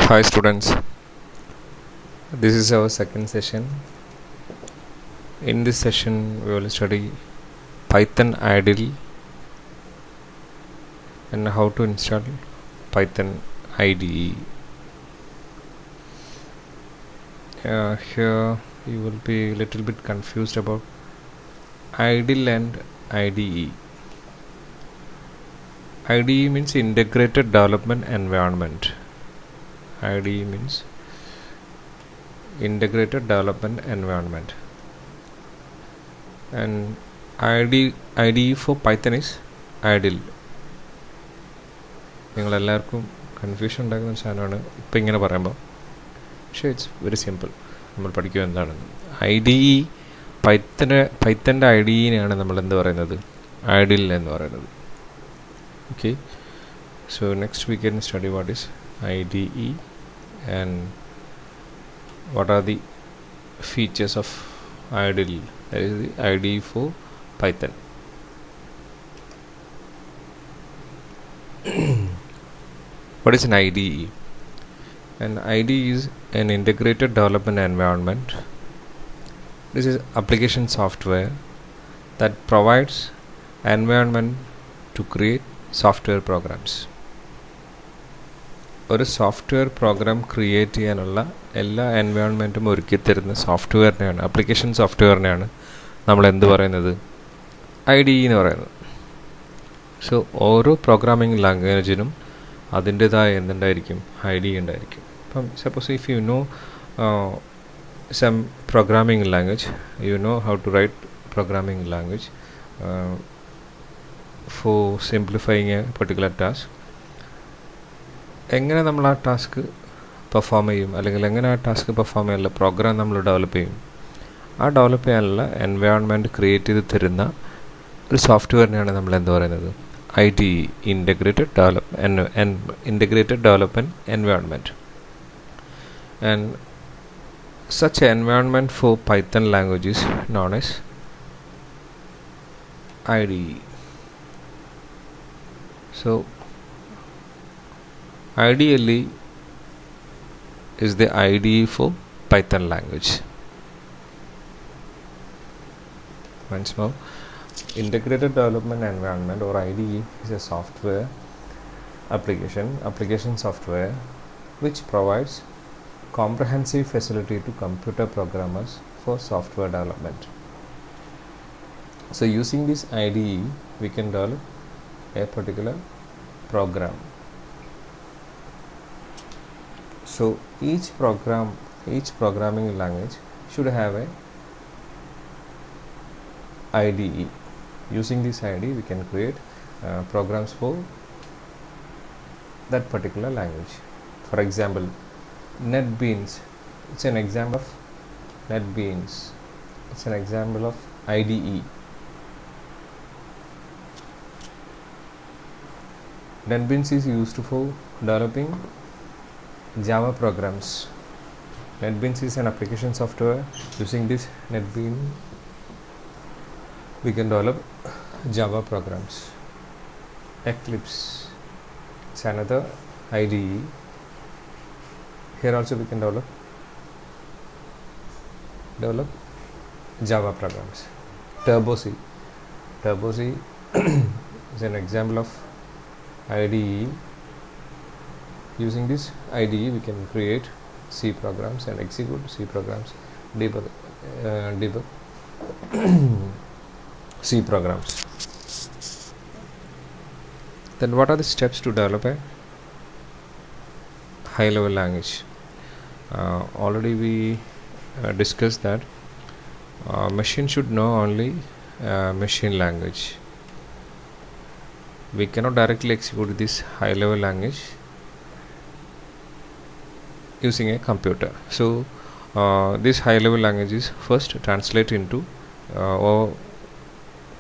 Hi students, this is our second session. In this session we will study Python IDLE and how to install Python IDE. Here you will be a little bit confused about IDLE and IDE. IDE means Integrated Development Environment. IDE means Integrated Development Environment. And IDE for Python is IDLE. നിങ്ങളെല്ലാവർക്കും confusion ഉണ്ടാക്കുന്ന സാധനമാണ് ഇപ്പം ഇങ്ങനെ പറയുമ്പോൾ. പക്ഷേ it's very simple. നമ്മൾ പഠിക്കുക എന്താണെന്ന്. പൈത്തൻ്റെ IDEനെയാണ് നമ്മൾ എന്ത് പറയുന്നത്, IDLE എന്ന് പറയുന്നത്. Okay, so next we can study what is IDE and what are the features of IDLE, that is the IDE for Python. What is an IDE? An IDE is an integrated development environment. This is application software that provides environment to create software programs. ഒരു software programme create ചെയ്യാനുള്ള എല്ലാ എൻവയോൺമെൻറ്റും ഒരുക്കി തരുന്ന സോഫ്റ്റ്വെയറിനെയാണ്, application സോഫ്റ്റ്വെയറിനെയാണ് നമ്മൾ എന്ത് പറയുന്നത്, IDE എന്ന് പറയുന്നത്. സോ ഓരോ പ്രോഗ്രാമിംഗ് ലാംഗ്വേജിനും അതിൻ്റെതായ എന്തുണ്ടായിരിക്കും, IDE ഉണ്ടായിരിക്കും. ഇപ്പം suppose if you know some programming language, you know how to write programming language for simplifying a particular task, എങ്ങനെ നമ്മൾ ആ ടാസ്ക് പെർഫോം ചെയ്യും, അല്ലെങ്കിൽ എങ്ങനെ ആ ടാസ്ക് പെർഫോം ചെയ്യാനുള്ള പ്രോഗ്രാം നമ്മൾ ഡെവലപ്പ് ചെയ്യും, ആ ഡെവലപ്പ് ചെയ്യാനുള്ള എൻവയോൺമെൻറ്റ് ക്രിയേറ്റ് ചെയ്ത് തരുന്ന ഒരു സോഫ്റ്റ്വെയറിനെയാണ് നമ്മൾ എന്ത് പറയുന്നത്, IDE, integrated development environment. And such environment for Python language is known as IDE. So ideally is the IDE for Python language. Once more, Integrated Development Environment or IDE is a software application software which provides comprehensive facility to computer programmers for software development. So using this IDE we can develop a particular program. So each programming language should have a IDE. Using this IDE we can create programs for that particular language. For example, NetBeans, it's an example of NetBeans. It's an example of IDE. NetBeans is used for developing Java programs. NetBeans is an application software. Using this NetBeans we can develop Java programs. Eclipse, it's another IDE. Here also we can develop Java programs. TurboC is an example of IDE. Using this IDE we can create C programs and execute C programs, debug C programs. Then what are the steps to develop a high level language? Already we discussed that machine should know only machine language. We cannot directly execute this high level language using a computer. So this high level language is first translated into or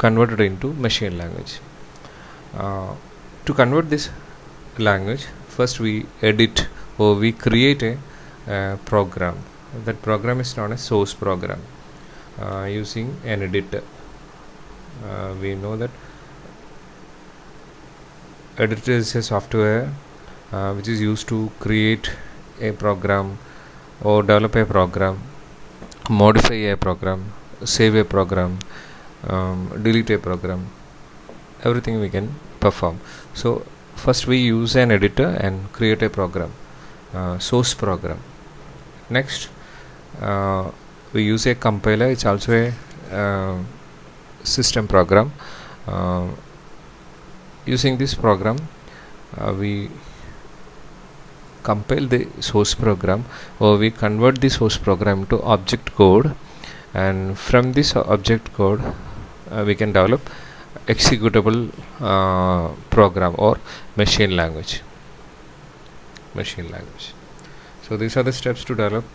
converted into machine language. To convert this language, first we edit or we create a program. That program is known as source program using an editor. We know that editor is a software which is used to create a program or develop a program, modify a program, save a program, delete a program, everything we can perform. So first we use an editor and create a program, source program. Next we use a compiler. It's also a system program. Using this program we compile the source program, or we convert the source program to object code, and from this object code we can develop executable program or machine language. So these are the steps to develop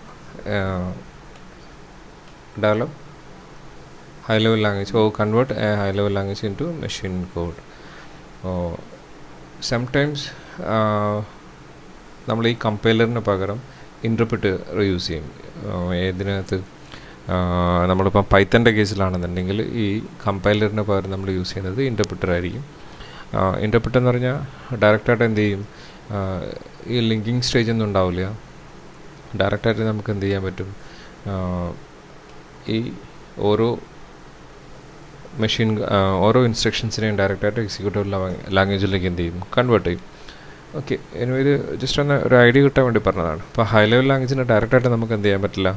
high level language, or convert a high level language into machine code. Sometimes നമ്മൾ ഈ കമ്പൈലറിന് പകരം interpreter use ചെയ്യും. ഏതിനകത്ത് നമ്മളിപ്പം പൈത്തൻ്റെ കേസിലാണെന്നുണ്ടെങ്കിൽ ഈ കമ്പൈലറിന് പകരം നമ്മൾ use ചെയ്യുന്നത് interpreter ആയിരിക്കും. ഇൻ്റർപ്രിറ്റർ എന്ന് പറഞ്ഞാൽ ഡയറക്റ്റായിട്ട് എന്ത് ചെയ്യും, ഈ ലിങ്കിങ് സ്റ്റേജ് ഒന്നും ഉണ്ടാവില്ല. ഡയറക്റ്റായിട്ട് നമുക്ക് എന്ത് ചെയ്യാൻ പറ്റും, ഈ ഓരോ ഓരോ ഇൻസ്ട്രക്ഷൻസിനെയും ഡയറക്റ്റായിട്ട് എക്സിക്യൂട്ടീവ് ലാംഗ്വേജിലേക്ക് എന്ത് ചെയ്യും, കൺവേർട്ട് ചെയ്യും. ഓക്കെ, എനിവേ ഇത് ജസ്റ്റ് ഒന്ന് ഒരു ഐഡിയ കിട്ടാൻ വേണ്ടി പറഞ്ഞതാണ്. ഇപ്പോൾ ഹൈ ലെവൽ ലാംഗ്വേജിന് ഡയറക്റ്റായിട്ട് നമുക്ക് എന്ത് ചെയ്യാൻ പറ്റില്ല,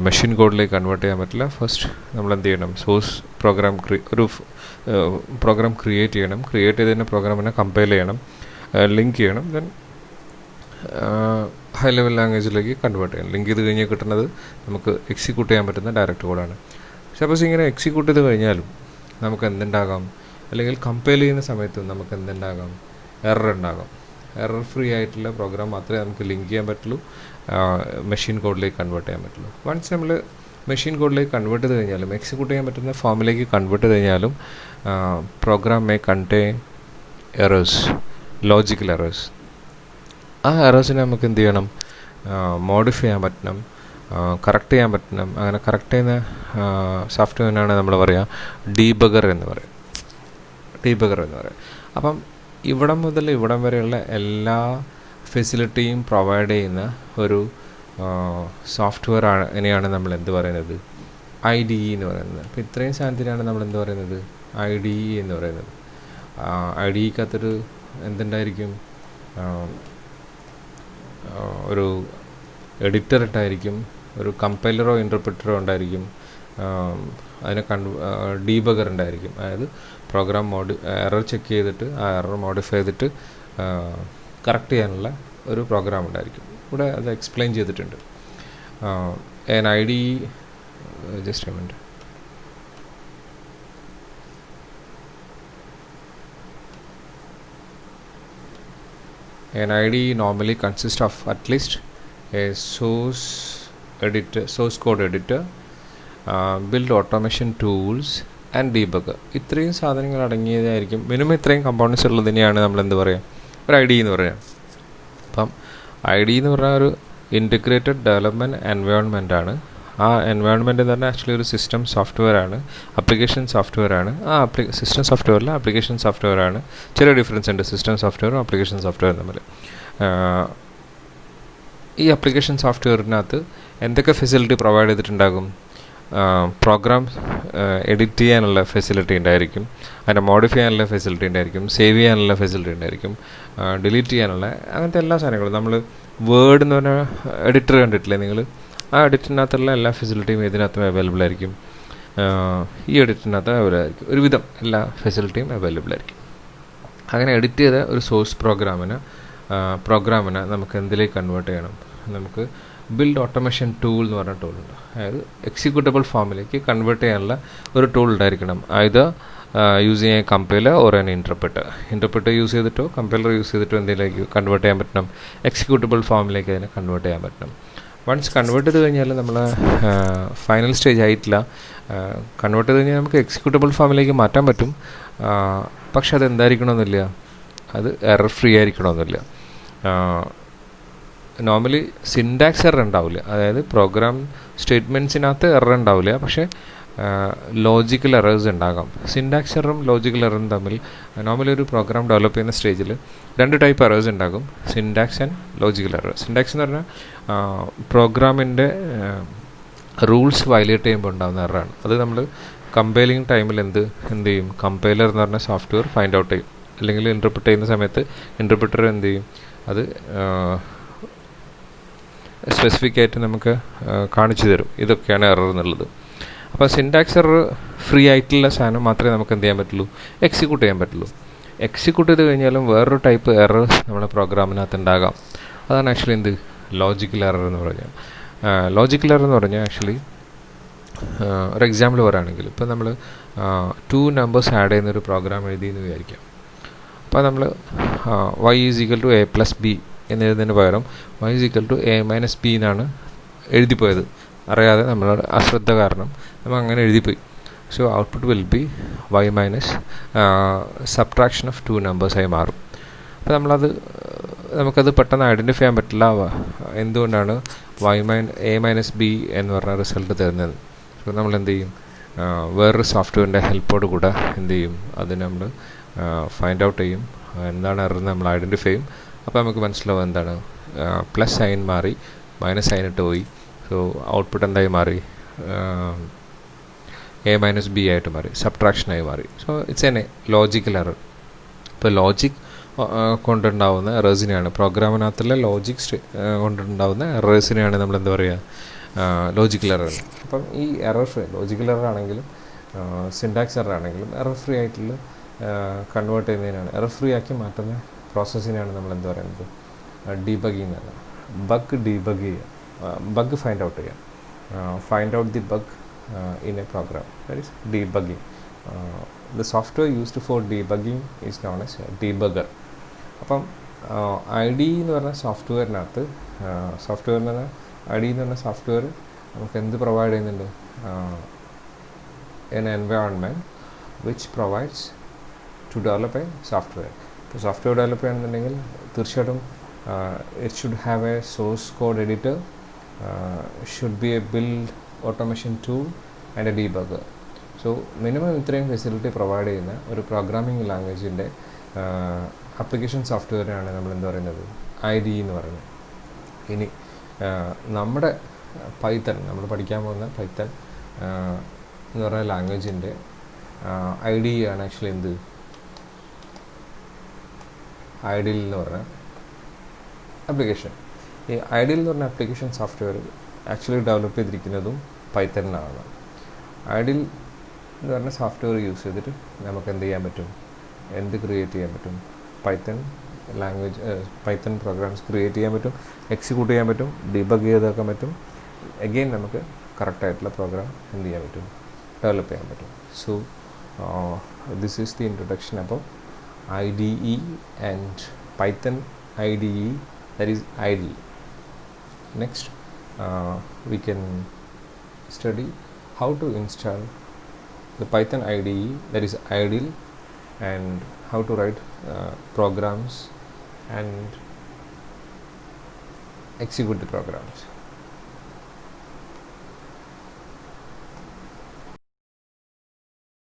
മെഷീൻ കോഡിലേക്ക് കൺവേർട്ട് ചെയ്യാൻ പറ്റില്ല. ഫസ്റ്റ് നമ്മൾ എന്ത് ചെയ്യണം, സോഴ്സ് പ്രോഗ്രാം ഒരു പ്രോഗ്രാം ക്രിയേറ്റ് ചെയ്യണം. ക്രിയേറ്റ് ചെയ്തതിൻ്റെ പ്രോഗ്രാമിനെ കമ്പൈൽ ചെയ്യണം, ലിങ്ക് ചെയ്യണം, ദെൻ ഹൈ ലെവൽ ലാംഗ്വേജിലേക്ക് കൺവേർട്ട് ചെയ്യണം. ലിങ്ക് ചെയ്ത് കഴിഞ്ഞാൽ കിട്ടുന്നത് നമുക്ക് എക്സിക്യൂട്ട് ചെയ്യാൻ പറ്റുന്ന ഡയറക്റ്റ് കോഡാണ്. സപ്പോസ് ഇങ്ങനെ എക്സിക്യൂട്ട് ചെയ്ത് കഴിഞ്ഞാലും നമുക്ക് എന്തുണ്ടാകാം, അല്ലെങ്കിൽ കമ്പൈൽ ചെയ്യുന്ന സമയത്തും നമുക്ക് എന്തുണ്ടാകാം, എറർ ഉണ്ടാകാം. എറർ ഫ്രീ ആയിട്ടുള്ള പ്രോഗ്രാം മാത്രമേ നമുക്ക് ലിങ്ക് ചെയ്യാൻ പറ്റുള്ളൂ, മെഷീൻ കോഡിലേക്ക് കൺവേർട്ട് ചെയ്യാൻ പറ്റുള്ളൂ. വൺസ് നമ്മൾ മെഷീൻ കോഡിലേക്ക് കൺവേർട്ട് ചെയ്ത് കഴിഞ്ഞാലും, എക്സിക്യൂട്ട് ചെയ്യാൻ പറ്റുന്ന ഫോമിലേക്ക് കൺവേർട്ട് ചെയ്ത് കഴിഞ്ഞാലും program may contain errors, logical errors. ആ എറേഴ്സിനെ നമുക്ക് എന്ത് ചെയ്യണം, മോഡിഫൈ ചെയ്യാൻ പറ്റണം, കറക്റ്റ് ചെയ്യാൻ പറ്റണം. അങ്ങനെ കറക്റ്റ് ചെയ്യുന്ന സോഫ്റ്റ്വെയറിനാണ് നമ്മൾ പറയുക ഡീബഗർ എന്ന് പറയും. അപ്പം ഇവിടം മുതൽ ഇവിടം വരെയുള്ള എല്ലാ ഫെസിലിറ്റിയും പ്രൊവൈഡ് ചെയ്യുന്ന ഒരു സോഫ്റ്റ്വെയർ ഇനെയാണ് നമ്മൾ എന്ത് പറയുന്നത്, IDE എന്ന് പറയുന്നത്. അപ്പോൾ ഇത്രയും സാധനത്തിനാണ് നമ്മൾ എന്ത് പറയുന്നത്, IDE എന്ന് പറയുന്നത്. IDEക്കകത്തൊരു എന്തുണ്ടായിരിക്കും, ഒരു എഡിറ്റർ ഉണ്ടായിരിക്കും, ഒരു കമ്പൈലറോ ഇൻ്റർപ്രിറ്ററോ ഉണ്ടായിരിക്കും, അതിനെ ഡീബഗർ ഉണ്ടായിരിക്കും. അതായത് പ്രോഗ്രാം എറർ ചെക്ക് ചെയ്തിട്ട് ആ എറർ മോഡിഫൈ ചെയ്തിട്ട് കറക്റ്റ് ചെയ്യാനുള്ള ഒരു പ്രോഗ്രാം ഉണ്ടായിരിക്കും. ഇവിടെ അത് എക്സ്പ്ലെയിൻ ചെയ്തിട്ടുണ്ട്. an IDE just a minute. An IDE normally consists of at least a source code editor, build automation tools and debugger. ഇത്രയും സാധനങ്ങൾ അടങ്ങിയതായിരിക്കും, മിനിമം ഇത്രയും കമ്പോണൻസ് ഉള്ളതിനെയാണ് നമ്മൾ എന്ത് പറയുക, ഒരു IDE എന്ന് പറയാം. അപ്പം IDE എന്ന് പറഞ്ഞാൽ ഒരു ഇൻറ്റഗ്രേറ്റഡ് ഡെവലപ്മെൻറ്റ് എൻവയോൺമെൻ്റ് ആണ്. ആ എൻവയോൺമെൻറ്റ് എന്ന് പറഞ്ഞാൽ ആക്ച്വലി ഒരു സിസ്റ്റം സോഫ്റ്റ്വെയർ ആണ്, അപ്ലിക്കേഷൻ സോഫ്റ്റ്വെയർ ആണ്. ആ സിസ്റ്റം സോഫ്റ്റ്വെയറിൽ ആപ്ലിക്കേഷൻ സോഫ്റ്റ്വെയർ ആണ്. ചെറിയ ഡിഫറൻസ് ഉണ്ട് സിസ്റ്റം സോഫ്റ്റ്വെയറും ആപ്ലിക്കേഷൻ സോഫ്റ്റ്വെയറും തമ്മിൽ. ഈ ആപ്ലിക്കേഷൻ സോഫ്റ്റ്വെയറിനകത്ത് എന്തൊക്കെ ഫെസിലിറ്റി പ്രൊവൈഡ് ചെയ്തിട്ടുണ്ടാകും, പ്രോഗ്രാം എഡിറ്റ് ചെയ്യാനുള്ള ഫെസിലിറ്റി ഉണ്ടായിരിക്കും, അതിനെ മോഡിഫൈ ചെയ്യാനുള്ള ഫെസിലിറ്റി ഉണ്ടായിരിക്കും, സേവ് ചെയ്യാനുള്ള ഫെസിലിറ്റി ഉണ്ടായിരിക്കും, ഡിലീറ്റ് ചെയ്യാനുള്ള അങ്ങനത്തെ എല്ലാ സാധനങ്ങളും. നമ്മൾ വേർഡ് എന്ന് പറഞ്ഞ എഡിറ്റർ കണ്ടിട്ടില്ലേ നിങ്ങൾ, ആ എഡിറ്ററിനകത്തുള്ള എല്ലാ ഫെസിലിറ്റിയും ഇതിനകത്തും അവൈലബിൾ ആയിരിക്കും. ഈ എഡിറ്ററിനകത്ത് അവൈലബിൾ ആയിരിക്കും, ഒരുവിധം എല്ലാ ഫെസിലിറ്റിയും അവൈലബിൾ ആയിരിക്കും. അങ്ങനെ എഡിറ്റ് ചെയ്ത ഒരു സോഴ്സ് പ്രോഗ്രാമിനെ നമുക്ക് എന്തിലേക്ക് കൺവേർട്ട് ചെയ്യണം, നമുക്ക് ബിൽഡ് ഓട്ടോമേഷൻ ടൂൾ എന്ന് പറഞ്ഞ ടൂളുണ്ട്. അതായത് എക്സിക്യൂട്ടബിൾ ഫോമിലേക്ക് കൺവേർട്ട് ചെയ്യാനുള്ള ഒരു ടൂൾ ഉണ്ടായിരിക്കണം. ഇത് using a compiler or an interpreter use ചെയ്തിട്ടോ കമ്പൈലർ യൂസ് ചെയ്തിട്ടോ എന്തെങ്കിലേക്ക് കൺവേർട്ട് ചെയ്യാൻ പറ്റണം, എക്സിക്യൂട്ടബിൾ ഫോമിലേക്ക് അതിനെ കൺവേർട്ട് ചെയ്യാൻ പറ്റണം. വൺസ് കൺവേർട്ട് ചെയ്ത് കഴിഞ്ഞാൽ നമ്മൾ ഫൈനൽ സ്റ്റേജ് ആയിട്ടില്ല. കൺവേർട്ട് ചെയ്ത് കഴിഞ്ഞാൽ നമുക്ക് എക്സിക്യൂട്ടബിൾ ഫോമിലേക്ക് മാറ്റാൻ പറ്റും. പക്ഷെ അത് എന്തായിരിക്കണമെന്നില്ല, അത് എറർ ഫ്രീ ആയിരിക്കണമെന്നില്ല. നോർമലി സിൻടാക്സ് എറർ ഉണ്ടാവില്ല, അതായത് പ്രോഗ്രാം സ്റ്റേറ്റ്മെൻറ്റ്സിനകത്ത് എറർ ഉണ്ടാവില്ല. പക്ഷേ ലോജിക്കൽ എറേഴ്സ് ഉണ്ടാകാം. സിൻടാക്സ് എററും ലോജിക്കൽ എററും തമ്മിൽ നോർമലി ഒരു പ്രോഗ്രാം ഡെവലപ്പ് ചെയ്യുന്ന സ്റ്റേജിൽ 2 ടൈപ്പ് എറേഴ്സ് ഉണ്ടാകും, syntax and logical error. Syntax എന്ന് പറഞ്ഞാൽ പ്രോഗ്രാമിൻ്റെ റൂൾസ് വയലേറ്റ് ചെയ്യുമ്പോൾ ഉണ്ടാകുന്ന എററാണ്. അത് നമ്മൾ കമ്പൈലിംഗ് ടൈമിൽ എന്ത് ചെയ്യും, കമ്പൈലർ എന്ന് പറഞ്ഞ സോഫ്റ്റ്വെയർ ഫൈൻഡ് ഔട്ട് ചെയ്യും, അല്ലെങ്കിൽ ഇൻ്റർപ്രിറ്റ് ചെയ്യുന്ന സമയത്ത് ഇൻ്റർപ്രിറ്റർ എന്ത് ചെയ്യും, അത് സ്പെസിഫിക് ആയിട്ട് നമുക്ക് കാണിച്ചു തരും ഇതൊക്കെയാണ് എറർ എന്നുള്ളത്. അപ്പോൾ സിൻടാക്സ് എറർ ഫ്രീ ആയിട്ടുള്ള സാധനം മാത്രമേ നമുക്ക് എന്ത് ചെയ്യാൻ പറ്റുള്ളൂ, എക്സിക്യൂട്ട് ചെയ്യാൻ പറ്റുള്ളൂ. എക്സിക്യൂട്ട് ചെയ്ത് കഴിഞ്ഞാലും വേറൊരു ടൈപ്പ് എറർ നമ്മുടെ പ്രോഗ്രാമിനകത്ത് ഉണ്ടാകാം. അതാണ് ആക്ച്വലി എന്ത് ലോജിക്കൽ എറർ എന്ന് പറഞ്ഞാൽ. ലോജിക്കൽ എറർ എന്ന് പറഞ്ഞാൽ ആക്ച്വലി ഒരു എക്സാമ്പിൾ പറയുകയാണെങ്കിൽ, ഇപ്പോൾ നമ്മൾ 2 നമ്പേഴ്സ് ആഡ് ചെയ്യുന്നൊരു പ്രോഗ്രാം എഴുതി എന്ന് വിചാരിക്കാം. അപ്പോൾ നമ്മൾ y = a + b എന്നെഴുതുന്നതിന് പകരം y = a - b എന്നാണ് എഴുതിപ്പോയത്. അറിയാതെ നമ്മൾ അശ്രദ്ധ കാരണം നമ്മൾ അങ്ങനെ എഴുതിപ്പോയി. So output will be y - subtraction of 2 നമ്പേഴ്സായി മാറും. അപ്പോൾ നമുക്കത് പെട്ടെന്ന് ഐഡൻറ്റിഫൈ ചെയ്യാൻ പറ്റില്ല എന്തുകൊണ്ടാണ് a - b എന്ന് പറഞ്ഞ റിസൾട്ട് തരുന്നത്. സോ നമ്മൾ എന്ത് ചെയ്യും, വേറൊരു സോഫ്റ്റ്വെയറിൻ്റെ ഹെൽപ്പോട് കൂടെ എന്ത് ചെയ്യും, അത് നമ്മൾ ഫൈൻഡ് ഔട്ട് ചെയ്യും, എന്താണ് എറർ നമ്മൾ ഐഡൻറ്റിഫൈ ചെയ്യും. അപ്പോൾ നമുക്ക് മനസ്സിലാവും എന്താണ്, പ്ലസ് സൈൻ മാറി മൈനസ് സൈൻ ഇട്ട് പോയി. സോ ഔട്ട്പുട്ട് എന്തായി മാറി, a - b ആയിട്ട് മാറി, സബ്ട്രാക്ഷനായി മാറി. So it's a logical error. ഇപ്പോൾ ലോജിക് കൊണ്ടുണ്ടാവുന്ന എറേഴ്സിനെയാണ്, പ്രോഗ്രാമിനകത്തുള്ള ലോജിക് കൊണ്ടുണ്ടാവുന്ന എറേഴ്സിനെയാണ് നമ്മൾ എന്താ പറയുക, ലോജിക്കൽ എറർ. അപ്പം ഈ എറർ ഫ്രീ, ലോജിക്കൽ എറർ ആണെങ്കിലും സിൻടാക്സ് എറർ ആണെങ്കിലും എറർ ഫ്രീ ആയിട്ടുള്ള കൺവേർട്ട് ചെയ്യുന്നതിനാണ്, എറർ ഫ്രീ ആക്കി മാറ്റുന്ന പ്രോസസ്സിനെയാണ് നമ്മൾ എന്താ പറയുന്നത്, ഡീബഗിങ് എന്ന്. ബഗ് ഡീബഗ് ചെയ്യുക, ബഗ് ഫൈൻഡ് ഔട്ട് ചെയ്യുക, find out the bug in a program, that is debugging. The software used for debugging is known as debugger. അപ്പം ID എന്ന് പറഞ്ഞ സോഫ്റ്റ്വെയറിനകത്ത്, ID എന്ന് പറഞ്ഞ സോഫ്റ്റ്വെയർ നമുക്ക് എന്ത് പ്രൊവൈഡ് ചെയ്യുന്നുണ്ട്, an environment which provides to develop a software. ഇപ്പോൾ software develop ചെയ്യണമെന്നുണ്ടെങ്കിൽ തീർച്ചയായിട്ടും it should have A source code editor, should be A build automation tool and A debugger. So minimum ഇത്രയും facility provide ചെയ്യുന്ന ഒരു programming ലാംഗ്വേജിൻ്റെ application സോഫ്റ്റ്വെയറാണ് നമ്മൾ എന്താ പറയുന്നത്, IDE എന്ന് പറയുന്നത്. ഇനി നമ്മുടെ പൈത്തൺ, നമ്മൾ പഠിക്കാൻ പോകുന്ന പൈത്തൺ എന്ന് പറയുന്ന ലാംഗ്വേജിൻ്റെ IDE ആണ് ആക്ച്വലി എന്ത്, ഐഡിയൽ എന്ന് പറഞ്ഞ ആപ്ലിക്കേഷൻ. ഈ ഐഡിയൽ എന്ന് പറഞ്ഞ ആപ്ലിക്കേഷൻ സോഫ്റ്റ്വെയർ ആക്ച്വലി ഡെവലപ്പ് ചെയ്തിരിക്കുന്നതും പൈത്തണിലാണ്. ഐഡിയൽ എന്ന് പറഞ്ഞ സോഫ്റ്റ്വെയർ യൂസ് ചെയ്തിട്ട് നമുക്ക് എന്ത് ചെയ്യാൻ പറ്റും, എന്ത് ക്രിയേറ്റ് ചെയ്യാൻ പറ്റും, Python language, Python programs create ചെയ്യാൻ പറ്റും, എക്സിക്യൂട്ട് ചെയ്യാൻ പറ്റും, ഡീബഗ് ചെയ്താക്കാൻ പറ്റും. അഗെയിൻ നമുക്ക് കറക്റ്റായിട്ടുള്ള പ്രോഗ്രാം എന്ത് ചെയ്യാൻ പറ്റും, ഡെവലപ്പ് ചെയ്യാൻ പറ്റും. So this is the introduction about IDE and Python IDE, that is IDLE. Next we can study how to install the Python IDE, that is IDLE, and how to write programs and execute the programs.